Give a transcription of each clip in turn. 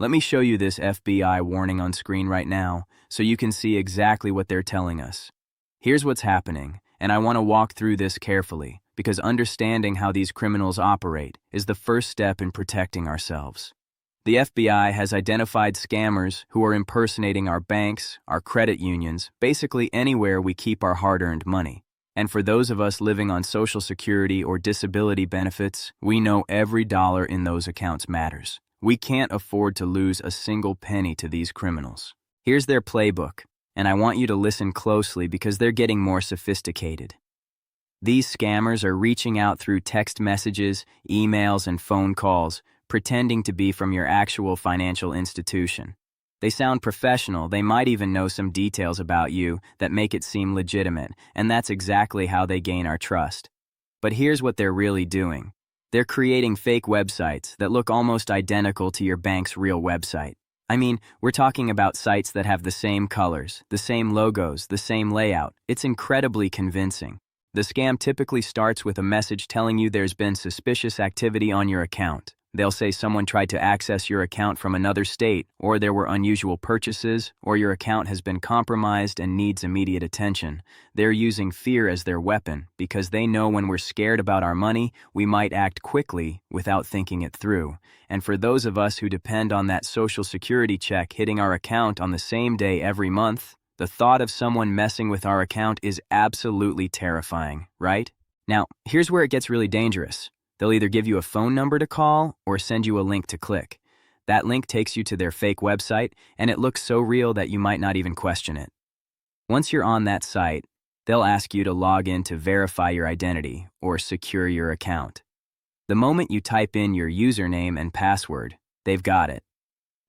Let me show you this FBI warning on screen right now so you can see exactly what they're telling us. Here's what's happening, and I want to walk through this carefully because understanding how these criminals operate is the first step in protecting ourselves. The FBI has identified scammers who are impersonating our banks, our credit unions, basically anywhere we keep our hard-earned money. And for those of us living on Social Security or disability benefits, we know every dollar in those accounts matters. We can't afford to lose a single penny to these criminals. Here's their playbook, and I want you to listen closely because they're getting more sophisticated. These scammers are reaching out through text messages, emails, and phone calls, pretending to be from your actual financial institution. They sound professional, they might even know some details about you that make it seem legitimate, and that's exactly how they gain our trust. But here's what they're really doing. They're creating fake websites that look almost identical to your bank's real website. I mean, we're talking about sites that have the same colors, the same logos, the same layout. It's incredibly convincing. The scam typically starts with a message telling you there's been suspicious activity on your account. They'll say someone tried to access your account from another state, or there were unusual purchases, or your account has been compromised and needs immediate attention. They're using fear as their weapon because they know when we're scared about our money, we might act quickly without thinking it through. And for those of us who depend on that Social Security check hitting our account on the same day every month, the thought of someone messing with our account is absolutely terrifying, right? Now, here's where it gets really dangerous. They'll either give you a phone number to call or send you a link to click. That link takes you to their fake website, and it looks so real that you might not even question it. Once you're on that site, they'll ask you to log in to verify your identity or secure your account. The moment you type in your username and password, they've got it.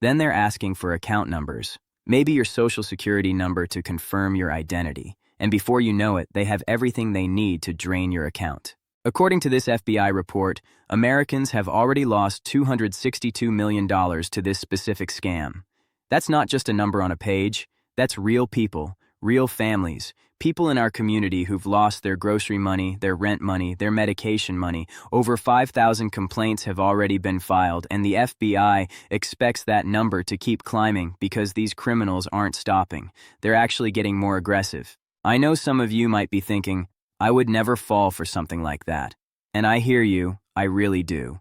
Then they're asking for account numbers, maybe your Social Security number to confirm your identity, and before you know it, they have everything they need to drain your account. According to this FBI report, Americans have already lost $262 million to this specific scam. That's not just a number on a page, that's real people, real families, people in our community who've lost their grocery money, their rent money, their medication money. Over 5,000 complaints have already been filed, and the FBI expects that number to keep climbing because these criminals aren't stopping. They're actually getting more aggressive. I know some of you might be thinking, I would never fall for something like that. And I hear you, I really do.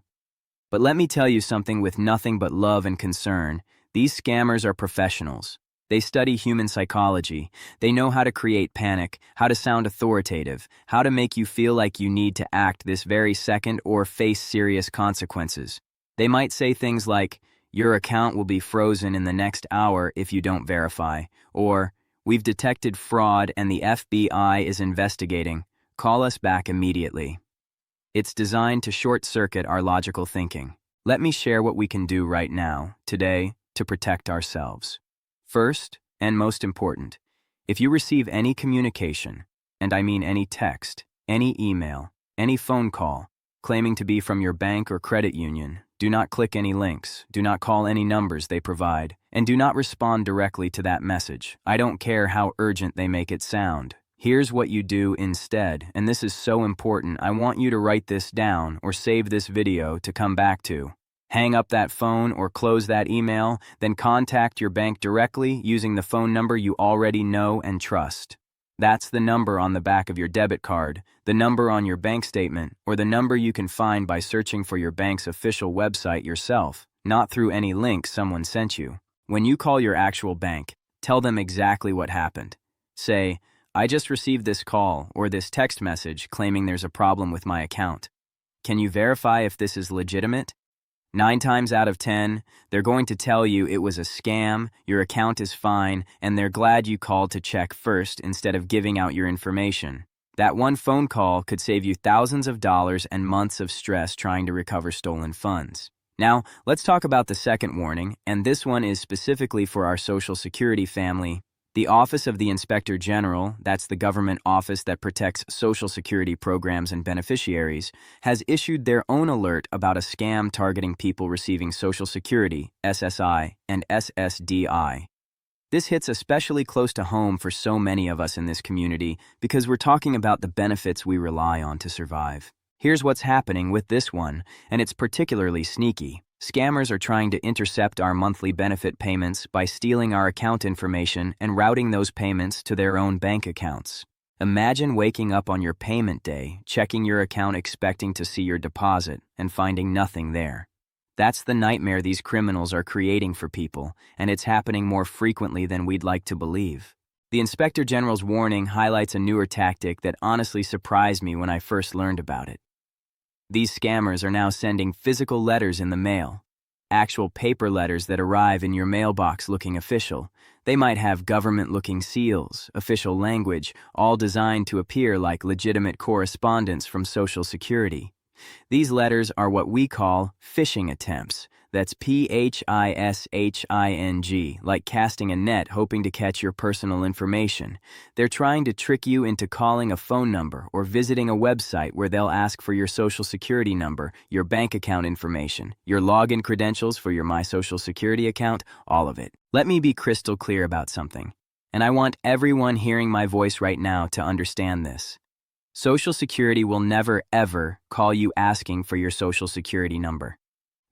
But let me tell you something with nothing but love and concern. These scammers are professionals. They study human psychology. They know how to create panic, how to sound authoritative, how to make you feel like you need to act this very second or face serious consequences. They might say things like, your account will be frozen in the next hour if you don't verify, or, we've detected fraud and the FBI is investigating. Call us back immediately. It's designed to short-circuit our logical thinking. Let me share what we can do right now, today, to protect ourselves. First, and most important, if you receive any communication, and I mean any text, any email, any phone call, claiming to be from your bank or credit union, do not click any links, do not call any numbers they provide, and do not respond directly to that message. I don't care how urgent they make it sound. Here's what you do instead, and this is so important, I want you to write this down or save this video to come back to. Hang up that phone or close that email, then contact your bank directly using the phone number you already know and trust. That's the number on the back of your debit card, the number on your bank statement, or the number you can find by searching for your bank's official website yourself, not through any link someone sent you. When you call your actual bank, tell them exactly what happened. Say, I just received this call or this text message claiming there's a problem with my account. Can you verify if this is legitimate? 9 times out of 10, they're going to tell you it was a scam, your account is fine, and they're glad you called to check first instead of giving out your information. That one phone call could save you thousands of dollars and months of stress trying to recover stolen funds. Now, let's talk about the second warning, and this one is specifically for our Social Security family. The Office of the Inspector General, that's the government office that protects Social Security programs and beneficiaries, has issued their own alert about a scam targeting people receiving Social Security, SSI, and SSDI. This hits especially close to home for so many of us in this community because we're talking about the benefits we rely on to survive. Here's what's happening with this one, and it's particularly sneaky. Scammers are trying to intercept our monthly benefit payments by stealing our account information and routing those payments to their own bank accounts. Imagine waking up on your payment day, checking your account expecting to see your deposit, and finding nothing there. That's the nightmare these criminals are creating for people, and it's happening more frequently than we'd like to believe. The Inspector General's warning highlights a newer tactic that honestly surprised me when I first learned about it. These scammers are now sending physical letters in the mail. Actual paper letters that arrive in your mailbox looking official. They might have government-looking seals, official language, all designed to appear like legitimate correspondence from Social Security. These letters are what we call phishing attempts. That's phishing, like casting a net hoping to catch your personal information. They're trying to trick you into calling a phone number or visiting a website where they'll ask for your Social Security number, your bank account information, your login credentials for your My Social Security account, all of it. Let me be crystal clear about something, and I want everyone hearing my voice right now to understand this. Social Security will never, ever call you asking for your Social Security number.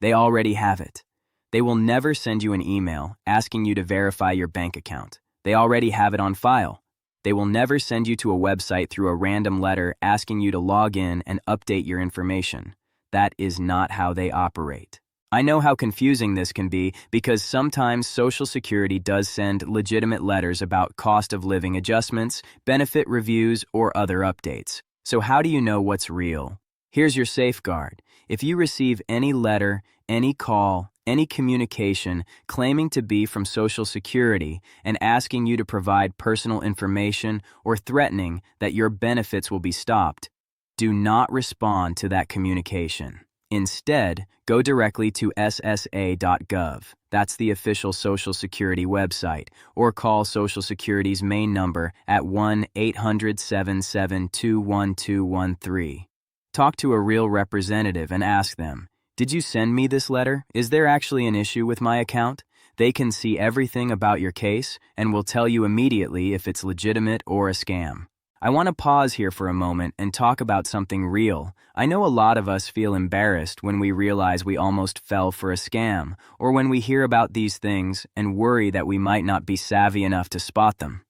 They already have it. They will never send you an email asking you to verify your bank account. They already have it on file. They will never send you to a website through a random letter asking you to log in and update your information. That is not how they operate. I know how confusing this can be because sometimes Social Security does send legitimate letters about cost of living adjustments, benefit reviews, or other updates. So how do you know what's real? Here's your safeguard. If you receive any letter, any call, any communication claiming to be from Social Security and asking you to provide personal information or threatening that your benefits will be stopped, do not respond to that communication. Instead, go directly to ssa.gov. That's the official Social Security website, or call Social Security's main number at 1-800-772-1213. Talk to a real representative and ask them, "Did you send me this letter? Is there actually an issue with my account?" They can see everything about your case and will tell you immediately if it's legitimate or a scam. I want to pause here for a moment and talk about something real. I know a lot of us feel embarrassed when we realize we almost fell for a scam, or when we hear about these things and worry that we might not be savvy enough to spot them.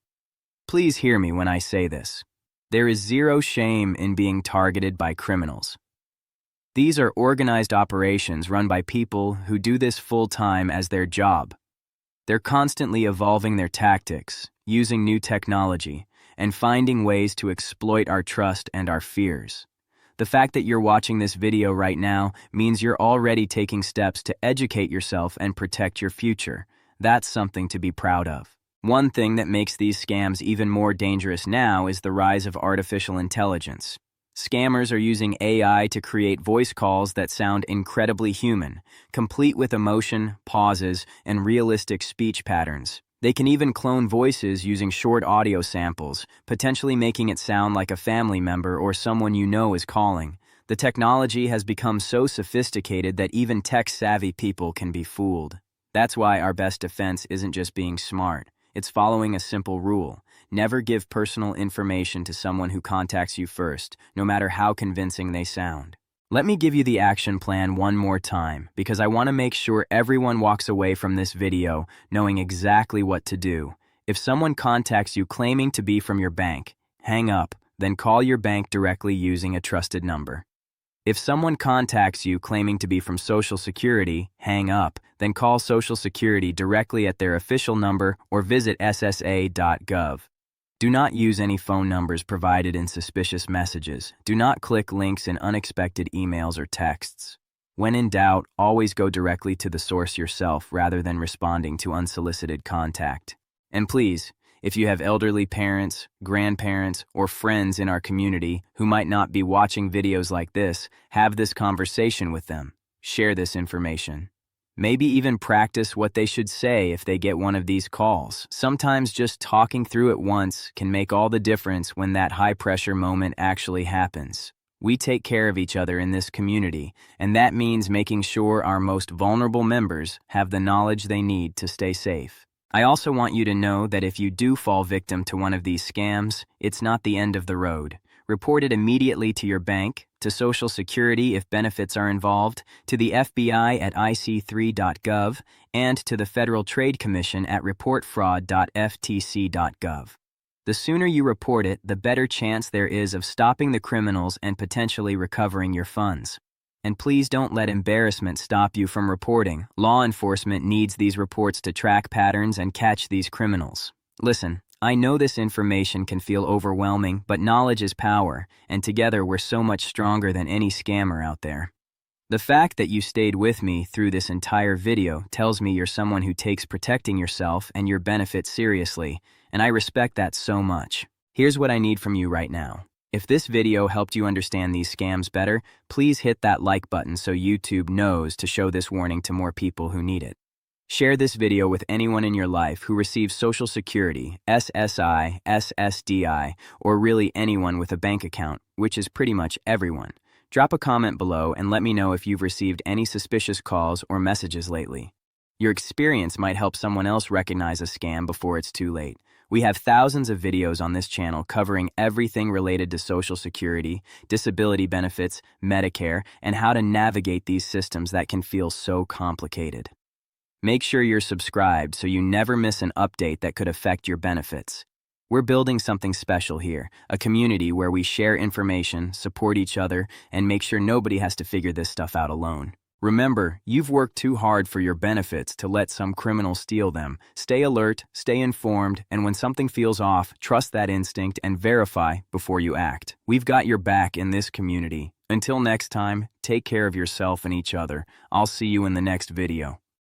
Please hear me when I say this. There is zero shame in being targeted by criminals. These are organized operations run by people who do this full-time as their job. They're constantly evolving their tactics, using new technology, and finding ways to exploit our trust and our fears. The fact that you're watching this video right now means you're already taking steps to educate yourself and protect your future. That's something to be proud of. One thing that makes these scams even more dangerous now is the rise of artificial intelligence. Scammers are using AI to create voice calls that sound incredibly human, complete with emotion, pauses, and realistic speech patterns. They can even clone voices using short audio samples, potentially making it sound like a family member or someone you know is calling. The technology has become so sophisticated that even tech-savvy people can be fooled. That's why our best defense isn't just being smart. It's following a simple rule. Never give personal information to someone who contacts you first, no matter how convincing they sound. Let me give you the action plan one more time, because I want to make sure everyone walks away from this video knowing exactly what to do. If someone contacts you claiming to be from your bank, hang up, then call your bank directly using a trusted number. If someone contacts you claiming to be from Social Security, hang up, then call Social Security directly at their official number or visit ssa.gov. Do not use any phone numbers provided in suspicious messages. Do not click links in unexpected emails or texts. When in doubt, always go directly to the source yourself rather than responding to unsolicited contact. And please, if you have elderly parents, grandparents, or friends in our community who might not be watching videos like this, have this conversation with them. Share this information. Maybe even practice what they should say if they get one of these calls. Sometimes just talking through it once can make all the difference when that high-pressure moment actually happens. We take care of each other in this community, and that means making sure our most vulnerable members have the knowledge they need to stay safe. I also want you to know that if you do fall victim to one of these scams, it's not the end of the road. Report it immediately to your bank, to Social Security if benefits are involved, to the FBI at ic3.gov, and to the Federal Trade Commission at reportfraud.ftc.gov. The sooner you report it, the better chance there is of stopping the criminals and potentially recovering your funds. And please don't let embarrassment stop you from reporting. Law enforcement needs these reports to track patterns and catch these criminals. Listen, I know this information can feel overwhelming, but knowledge is power, and together we're so much stronger than any scammer out there. The fact that you stayed with me through this entire video tells me you're someone who takes protecting yourself and your benefits seriously, and I respect that so much. Here's what I need from you right now. If this video helped you understand these scams better, please hit that like button so YouTube knows to show this warning to more people who need it. Share this video with anyone in your life who receives Social Security, SSI, SSDI, or really anyone with a bank account, which is pretty much everyone. Drop a comment below and let me know if you've received any suspicious calls or messages lately. Your experience might help someone else recognize a scam before it's too late. We have thousands of videos on this channel covering everything related to Social Security, disability benefits, Medicare, and how to navigate these systems that can feel so complicated. Make sure you're subscribed so you never miss an update that could affect your benefits. We're building something special here, a community where we share information, support each other, and make sure nobody has to figure this stuff out alone. Remember, you've worked too hard for your benefits to let some criminal steal them. Stay alert, stay informed, and when something feels off, trust that instinct and verify before you act. We've got your back in this community. Until next time, take care of yourself and each other. I'll see you in the next video.